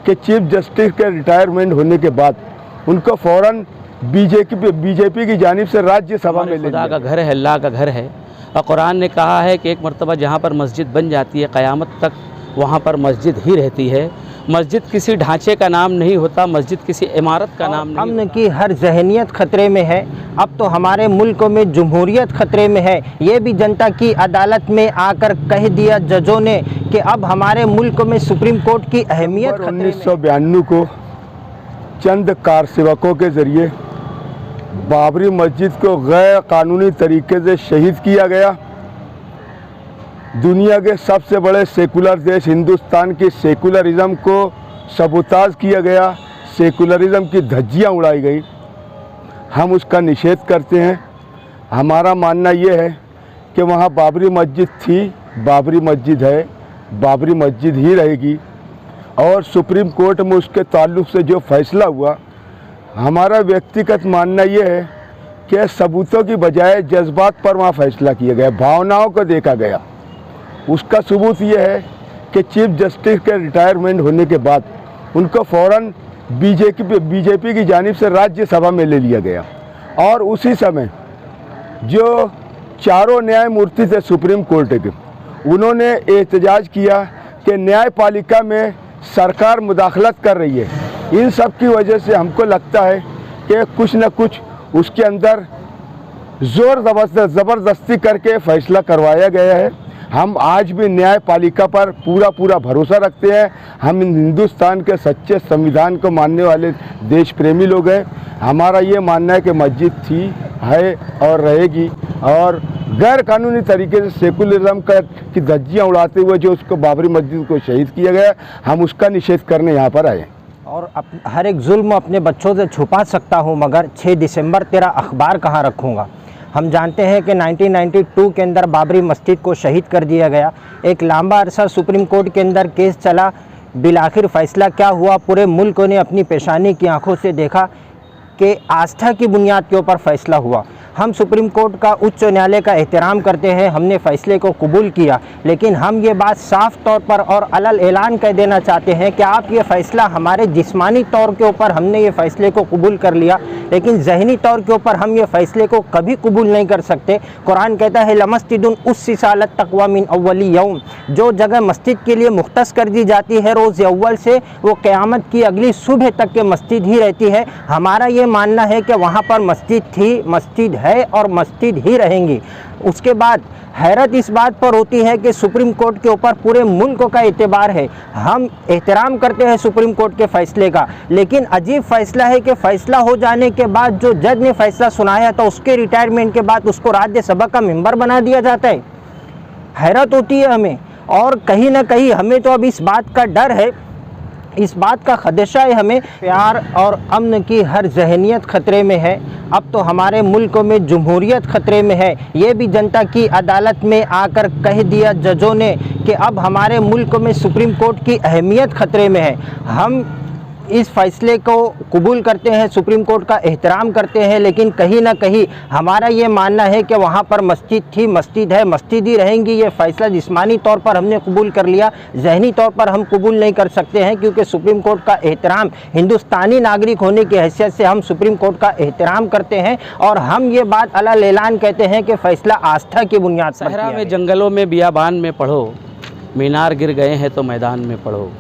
कि chief justice के retirement होने के बाद उनको फ़ौरन बीजेपी की जानिब से राज्यसभा में ले खुदा का घर है, अल्लाह का घर है। और कुरान ने कहा है कि एक मर्तबा जहाँ पर मस्जिद बन जाती है क़यामत तक वहाँ पर मस्जिद ही रहती है। मस्जिद किसी ढांचे का नाम नहीं होता, मस्जिद किसी इमारत का नाम नहीं। अमन की हर जहनियत ख़तरे में है। अब तो हमारे मुल्क में जमहूरियत ख़तरे में है। ये भी जनता की अदालत में आकर कह दिया जजों ने कि अब हमारे मुल्क में सुप्रीम कोर्ट की अहमियत 1992 को चंद कारसेवकों के ज़रिए बाबरी मस्जिद को गैर कानूनी तरीके से शहीद किया गया। दुनिया के सबसे बड़े सेकुलर देश हिंदुस्तान की सेकुलरिज़म को सबूताज किया गया, सेकुलरिज़म की धज्जियाँ उड़ाई गई। हम उसका निषेध करते हैं। हमारा मानना ये है कि वहाँ बाबरी मस्जिद थी, बाबरी मस्जिद है, बाबरी मस्जिद ही रहेगी। और सुप्रीम कोर्ट में उसके ताल्लुक़ से जो फ़ैसला हुआ, हमारा व्यक्तिगत मानना ये है कि सबूतों की बजाय जज्बात पर वहाँ फ़ैसला किया गया, भावनाओं को देखा गया। उसका सबूत ये है कि चीफ जस्टिस के रिटायरमेंट होने के बाद उनको फ़ौरन बीजेपी की जानिब से राज्यसभा में ले लिया गया। और उसी समय जो चारों न्यायमूर्ति थे सुप्रीम कोर्ट के, उन्होंने एहतजाज किया कि न्यायपालिका में सरकार मुदाखलत कर रही है। इन सब की वजह से हमको लगता है कि कुछ न कुछ उसके अंदर ज़ोर ज़बरदस्ती करके फ़ैसला करवाया गया है। हम आज भी न्यायपालिका पर पूरा भरोसा रखते हैं। हम हिंदुस्तान के सच्चे संविधान को मानने वाले देश प्रेमी लोग हैं। हमारा ये मानना है कि मस्जिद थी, है और रहेगी। और गैर कानूनी तरीके से सेकुलरिज्म की धज्जियाँ उड़ाते हुए जो उसको बाबरी मस्जिद को शहीद किया गया, हम उसका निषेध करने यहाँ पर आए। और हर एक जुल्म अपने बच्चों से छुपा सकता हूँ, मगर 6 दिसंबर तेरा अखबार कहाँ रखूँगा। हम जानते हैं कि 1992 के अंदर बाबरी मस्जिद को शहीद कर दिया गया। एक लंबा अरसा सुप्रीम कोर्ट के अंदर केस चला, बिलाखिर फ़ैसला क्या हुआ, पूरे मुल्क ने अपनी पेशानी की आंखों से देखा कि आस्था की बुनियाद के ऊपर फ़ैसला हुआ। हम सुप्रीम कोर्ट का उच्च न्यायालय का एहतराम करते हैं, हमने फ़ैसले को कबूल किया, लेकिन हम ये बात साफ़ तौर पर और अलल ऐलान कह देना चाहते हैं कि आप ये फ़ैसला हमारे जिस्मानी तौर के ऊपर हमने ये फ़ैसले को कबूल कर लिया, लेकिन ज़हनी तौर के ऊपर हम ये फ़ैसले को कभी कबूल नहीं कर सकते। कुरान कहता है लमस्जिदुन उस्सिसा अला तक़वा मिन अव्वली यौम, जो जगह मस्जिद के लिए मुख्तस कर दी जाती है रोज़ अव्वल से, वो क़यामत की अगली सुबह तक के मस्जिद ही रहती है। हमारा ये मानना है कि वहाँ पर मस्जिद थी, मस्जिद है और मस्जिद ही रहेंगी। उसके बाद हैरत इस बात पर होती है कि सुप्रीम कोर्ट के ऊपर पूरे मुल्क का एतबार है। हम एहतराम करते हैं सुप्रीम कोर्ट के फ़ैसले का, लेकिन अजीब फ़ैसला है कि फ़ैसला हो जाने के बाद जो जज ने फ़ैसला सुनाया था उसके रिटायरमेंट के बाद उसको राज्यसभा का मेंबर बना दिया जाता है। हैरत होती है हमें। और कहीं ना कहीं हमें तो अब इस बात का डर है, इस बात का खदशा है हमें, प्यार और अमन की हर जहनियत ख़तरे में है। अब तो हमारे मुल्क में जमहूरियत ख़तरे में है। ये भी जनता की अदालत में आकर कह दिया जजों ने कि अब हमारे मुल्क में सुप्रीम कोर्ट की अहमियत ख़तरे में है। हम इस फ़ैसले को कबूल करते हैं, सुप्रीम कोर्ट का एहतराम करते हैं, लेकिन कहीं ना कहीं हमारा ये मानना है कि वहाँ पर मस्जिद थी, मस्जिद है, मस्जिद ही रहेंगी। ये फ़ैसला जिस्मानी तौर पर हमने कबूल कर लिया, ज़हनी तौर पर हम कबूल नहीं कर सकते हैं, क्योंकि सुप्रीम कोर्ट का एहतराम, हिंदुस्तानी नागरिक होने की हैसियत से हम सुप्रीम कोर्ट का एहतराम करते हैं। और हम ये बात अलल ऐलान कहते हैं कि फ़ैसला आस्था की बुनियाद पर सहरा में, जंगलों में, बियाबान में पढ़ो, मीनार गिर गए हैं तो मैदान में पढ़ो।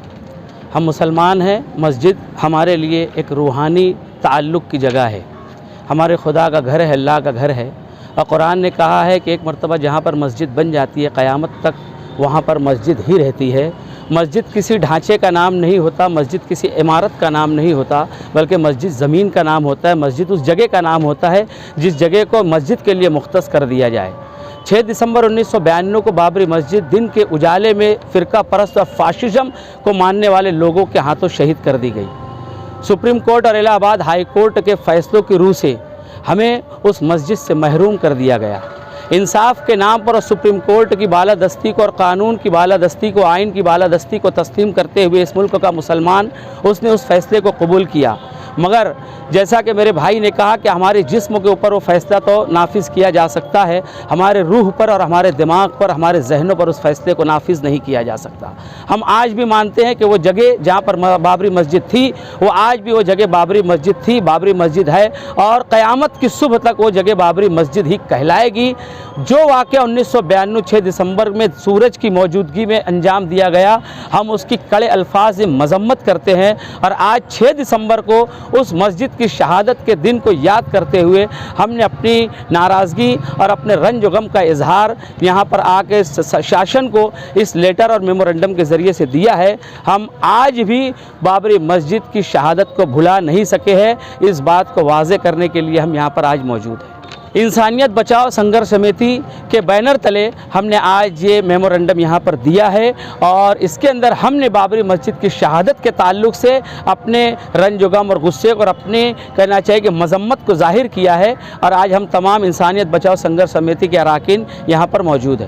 हम मुसलमान हैं, मस्जिद हमारे लिए एक रूहानी ताल्लुक़ की जगह है, हमारे खुदा का घर है, अल्लाह का घर है। और कुरान ने कहा है कि एक मर्तबा जहाँ पर मस्जिद बन जाती है क़यामत तक वहाँ पर मस्जिद ही रहती है। मस्जिद किसी ढांचे का नाम नहीं होता, मस्जिद किसी इमारत का नाम नहीं होता, बल्कि मस्जिद ज़मीन का नाम होता है। मस्जिद उस जगह का नाम होता है जिस जगह को मस्जिद के लिए मुख्तस कर दिया जाए। 6 दिसंबर 1992 को बाबरी मस्जिद दिन के उजाले में फ़िरका परस्त और फाशिज़म को मानने वाले लोगों के हाथों शहीद कर दी गई। सुप्रीम कोर्ट और इलाहाबाद हाई कोर्ट के फ़ैसलों की रूह से हमें उस मस्जिद से महरूम कर दिया गया। इंसाफ के नाम पर सुप्रीम कोर्ट की बालादस्ती को और कानून की बालादस्ती को, आइन की बालादस्ती को तस्लीम करते हुए इस मुल्क का मुसलमान उसने उस फ़ैसले को कबूल किया। मगर जैसा कि मेरे भाई ने कहा कि हमारे जिस्म के ऊपर वो फ़ैसला तो नाफिज किया जा सकता है, हमारे रूह पर और हमारे दिमाग पर, हमारे जहनों पर उस फैसले को नाफिज नहीं किया जा सकता। हम आज भी मानते हैं कि वो जगह जहाँ पर बाबरी मस्जिद थी, वो आज भी वो जगह बाबरी मस्जिद थी, बाबरी मस्जिद है, और क़यामत की सुबह तक वो जगह बाबरी मस्जिद ही कहलाएगी। जो वाक़या 1992 6 दिसंबर में सूरज की मौजूदगी में अंजाम दिया गया, हम उसकी कड़े अल्फाज में मजम्मत करते हैं, और आज 6 दिसंबर को उस मस्जिद की शहादत के दिन को याद करते हुए हमने अपनी नाराज़गी और अपने रंज गम का इजहार यहाँ पर आके शासन को इस लेटर और मेमोरेंडम के ज़रिए से दिया है। हम आज भी बाबरी मस्जिद की शहादत को भुला नहीं सके हैं। इस बात को वाज़े करने के लिए हम यहाँ पर आज मौजूद हैं। इंसानियत बचाओ संघर्ष समिति के बैनर तले हमने आज ये मेमोरेंडम यहाँ पर दिया है, और इसके अंदर हमने बाबरी मस्जिद की शहादत के ताल्लुक़ से अपने रंज गम और गुस्से और अपने कहना चाहिए कि मजम्मत को ज़ाहिर किया है। और आज हम तमाम इंसानियत बचाओ संघर्ष समिति के अरकान यहाँ पर मौजूद है।